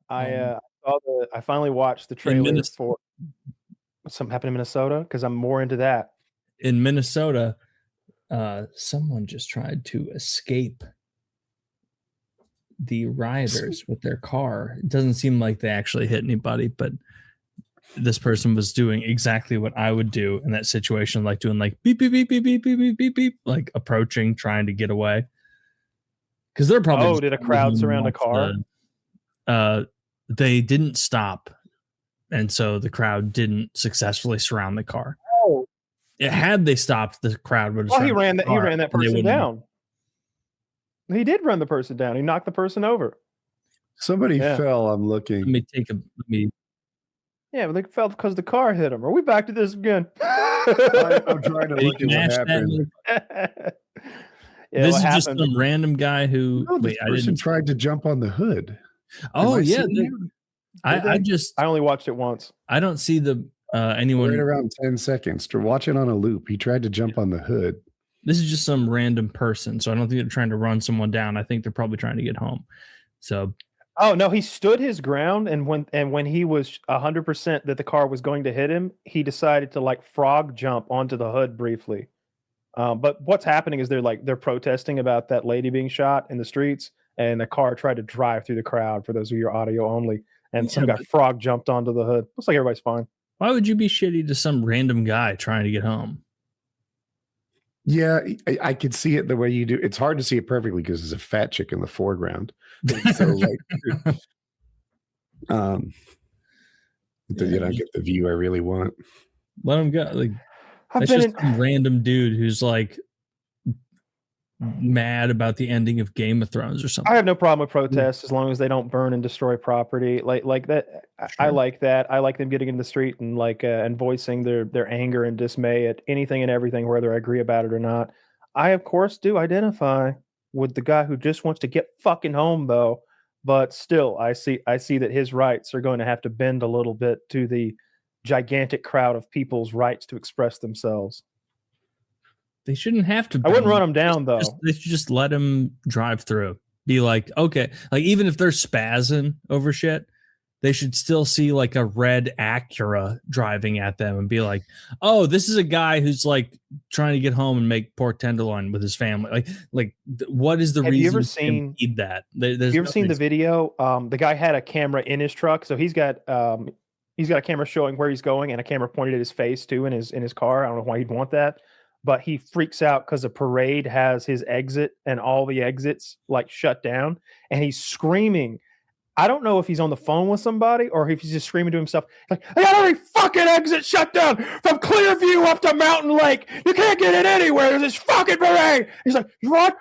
I finally watched the trailer for something happened in Minnesota because I'm more into that. In Minnesota, someone just tried to escape the rioters with their car. It doesn't seem like they actually hit anybody, but this person was doing exactly what I would do in that situation, like doing like beep beep beep beep beep beep beep beep beep, like approaching, trying to get away. Because they're probably did a crowd surround a car? They didn't stop, and so the crowd didn't successfully surround the car. Oh, had they stopped, the crowd would. Well, he ran that person down. He did run the person down. He knocked the person over. Somebody fell. I'm looking. Let me take a. Yeah, but they fell because the car hit him. Are we back to this again? I'm trying to look at what happened. This is just some random guy who. No, this person tried to jump on the hood. Oh yeah, I only watched it once. I don't see the anyone right around 10 seconds to watch it on a loop. He tried to jump on the hood. This is just some random person, so I don't think they're trying to run someone down. I think they're probably trying to get home. So. Oh no, he stood his ground, and when he was 100% that the car was going to hit him, he decided to like frog jump onto the hood briefly. But what's happening is they're protesting about that lady being shot in the streets, and the car tried to drive through the crowd. For those of you who are audio only, and some guy frog jumped onto the hood. Looks like everybody's fine. Why would you be shitty to some random guy trying to get home? Yeah, I could see it the way you do. It's hard to see it perfectly because there's a fat chick in the foreground. So like, you don't get the view I really want. Let him go. Like, that's just some random dude who's like mad about the ending of Game of Thrones or something. I have no problem with protests as long as they don't burn and destroy property. Like that. Sure. I like that. I like them getting in the street and and voicing their anger and dismay at anything and everything, whether I agree about it or not. I of course do identify with the guy who just wants to get fucking home though, but still I see that his rights are going to have to bend a little bit to the gigantic crowd of people's rights to express themselves. They shouldn't have to. I wouldn't run them down though. They should just let him drive through. Be like, okay, like even if they're spazzing over shit, they should still see like a red Acura driving at them and be like, oh, this is a guy who's like trying to get home and make pork tenderloin with his family. Like what is the reason? Have you ever seen that? Have you ever seen the video? The guy had a camera in his truck, so he's got a camera showing where he's going and a camera pointed at his face too in his car. I don't know why he'd want that. But he freaks out because the parade has his exit and all the exits like shut down, and he's screaming. I don't know if he's on the phone with somebody or if he's just screaming to himself, like, I got every fucking exit shut down from Clearview up to Mountain Lake. You can't get in anywhere. There's this fucking parade. He's like, what?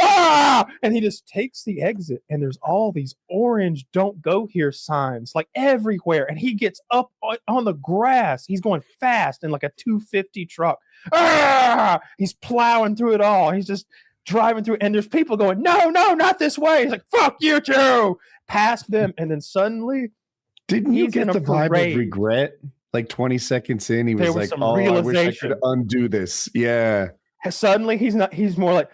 Ah! And he just takes the exit, and there's all these orange "Don't Go Here" signs like everywhere. And he gets up on the grass. He's going fast in like a 250 truck. Ah! He's plowing through it all. He's just driving through, and there's people going, no, not this way. He's like, fuck you too. Past them, and then suddenly, didn't you get the vibe of regret? Like 20 seconds in, he was like, "Oh, I wish I could undo this." Yeah. Suddenly, he's not. He's more like.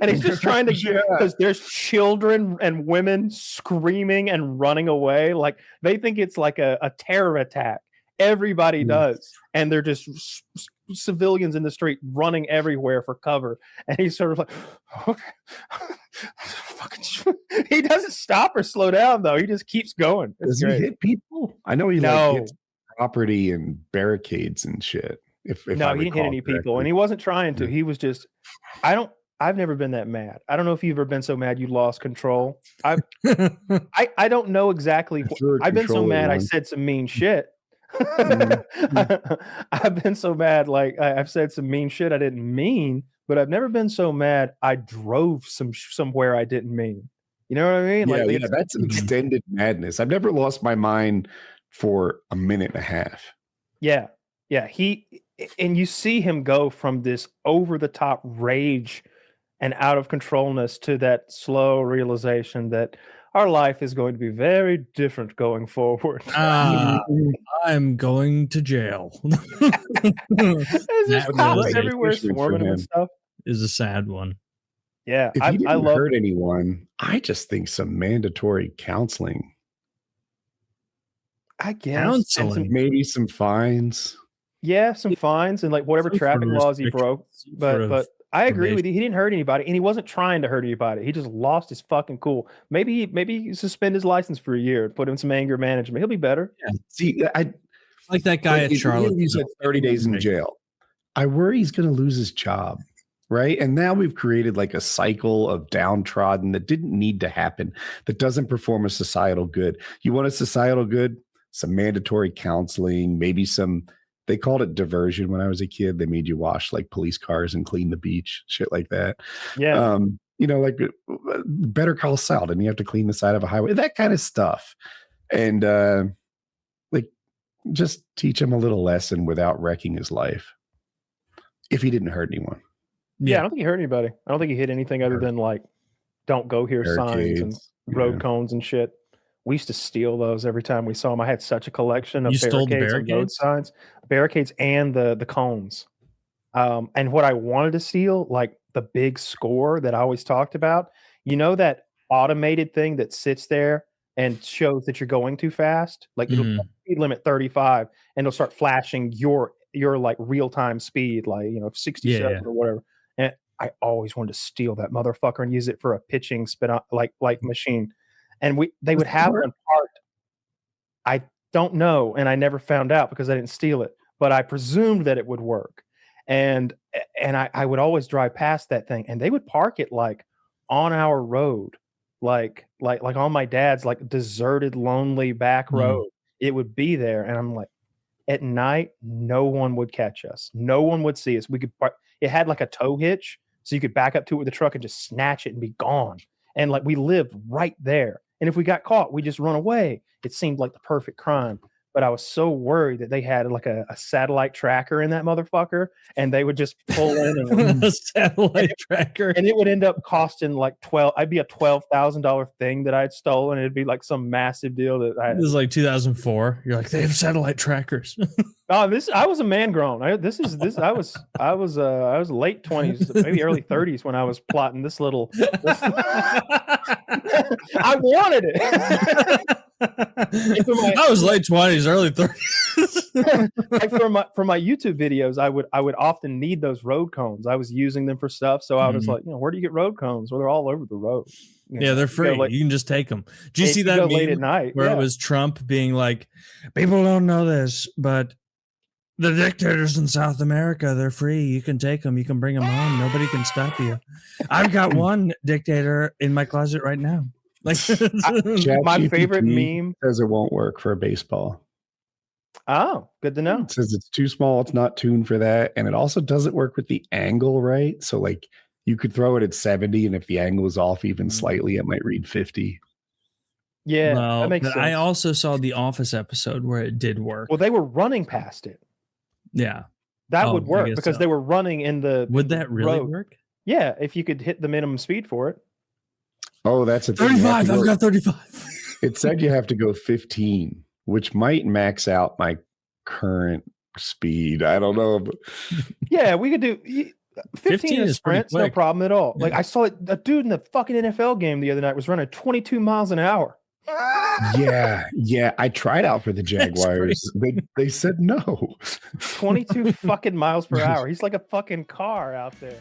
And he's just trying to get, because there's children and women screaming and running away. Like they think it's like a terror attack. Everybody does. And they're just civilians in the street running everywhere for cover. And he's sort of like, fucking. He doesn't stop or slow down though. He just keeps going. Does he hit people? I know he like hits property and barricades and shit. If no, he didn't hit any people, and he wasn't trying to. He was just. I've never been that mad. I don't know if you've ever been so mad you lost control. I don't know exactly. I've been so mad I said some mean shit. I've been so mad like I've said some mean shit I didn't mean, but I've never been so mad I drove somewhere I didn't mean. You know what I mean? Yeah, that's an extended madness. I've never lost my mind for a minute and a half. Yeah. And you see him go from this over-the-top rage and out of controlness to that slow realization that our life is going to be very different going forward. I'm going to jail. There's just cops everywhere swarming him and stuff. Is a sad one. Yeah, If he I didn't love. hurt anyone, I just think some mandatory counseling, I guess and some, Counseling. maybe some fines. yeah, some fines and like whatever Some traffic sort of laws he restriction, broke. some sort of But I agree with probation. you. He didn't hurt anybody, and he wasn't trying to hurt anybody. He just lost his fucking cool. Maybe suspend his license for a year, put him in some anger management. He'll be better. See, Like that guy at Charlotte. You said 30 days in jail. I worry he's going to lose his job, right? And now we've created like a cycle of downtrodden that didn't need to happen, that doesn't perform a societal good. You want a societal good? Some mandatory counseling, maybe some, they called it diversion when I was a kid. They made you wash like police cars and clean the beach, shit like that. Yeah. Like Better Call Saul, and you have to clean the side of a highway, that kind of stuff. And like just teach him a little lesson without wrecking his life. If he didn't hurt anyone. Yeah, I don't think he hurt anybody. I don't think he hit anything other than like don't go here signs and road cones and shit. We used to steal those every time we saw them. I had such a collection of barricades and road signs, barricades and the cones. And what I wanted to steal, like the big score that I always talked about, you know, that automated thing that sits there and shows that you're going too fast, like it'll speed limit 35 and it'll start flashing your like real-time speed, like 67 or whatever. And I always wanted to steal that motherfucker and use it for a pitching spin out like machine. And they would have one parked. I don't know, and I never found out because I didn't steal it, but I presumed that it would work. And I would always drive past that thing, and they would park it like on our road, like on my dad's like deserted, lonely back road. It would be there, and I'm like, at night, no one would catch us. No one would see us. It had like a tow hitch, so you could back up to it with the truck and just snatch it and be gone. And like we lived right there. And if we got caught, we just run away. It seemed like the perfect crime. But I was so worried that they had like a satellite tracker in that motherfucker, and they would just pull in and a satellite tracker, and it would end up costing like I'd be a $12,000 thing that I'd stolen. It'd be like some massive deal that I. This is like 2004. You're like, they have satellite trackers. I was a man grown. I was late 20s, maybe early 30s when I was plotting this little. I wanted it. I was late 20s, early 30s. Like for my YouTube videos, I would often need those road cones. I was using them for stuff, so I was like, where do you get road cones? Well, they're all over the road. They're free. You can just take them. Do you see that meme late at night where it was Trump being like, people don't know this, but the dictators in South America, they're free. You can take them. You can bring them home. Nobody can stop you. I've got one dictator in my closet right now. Like my favorite meme says it won't work for a baseball. Oh, good to know. It says it's too small. It's not tuned for that. And it also doesn't work with the angle, right? So like you could throw it at 70, and if the angle is off even slightly, it might read 50. Yeah, well, that makes sense. I also saw the Office episode where it did work. Well, they were running past it. Yeah. That would work because they were running in the Would that really road. Work? Yeah, if you could hit the minimum speed for it. Oh, that's a 35. I've got 35. It said you have to go 15, which might max out my current speed. I don't know. But... Yeah, we could do 15 is sprints, no problem at all. Like I saw a dude in the fucking NFL game the other night was running 22 miles an hour. Yeah. I tried out for the Jaguars. They said no. 22 fucking miles per hour. He's like a fucking car out there.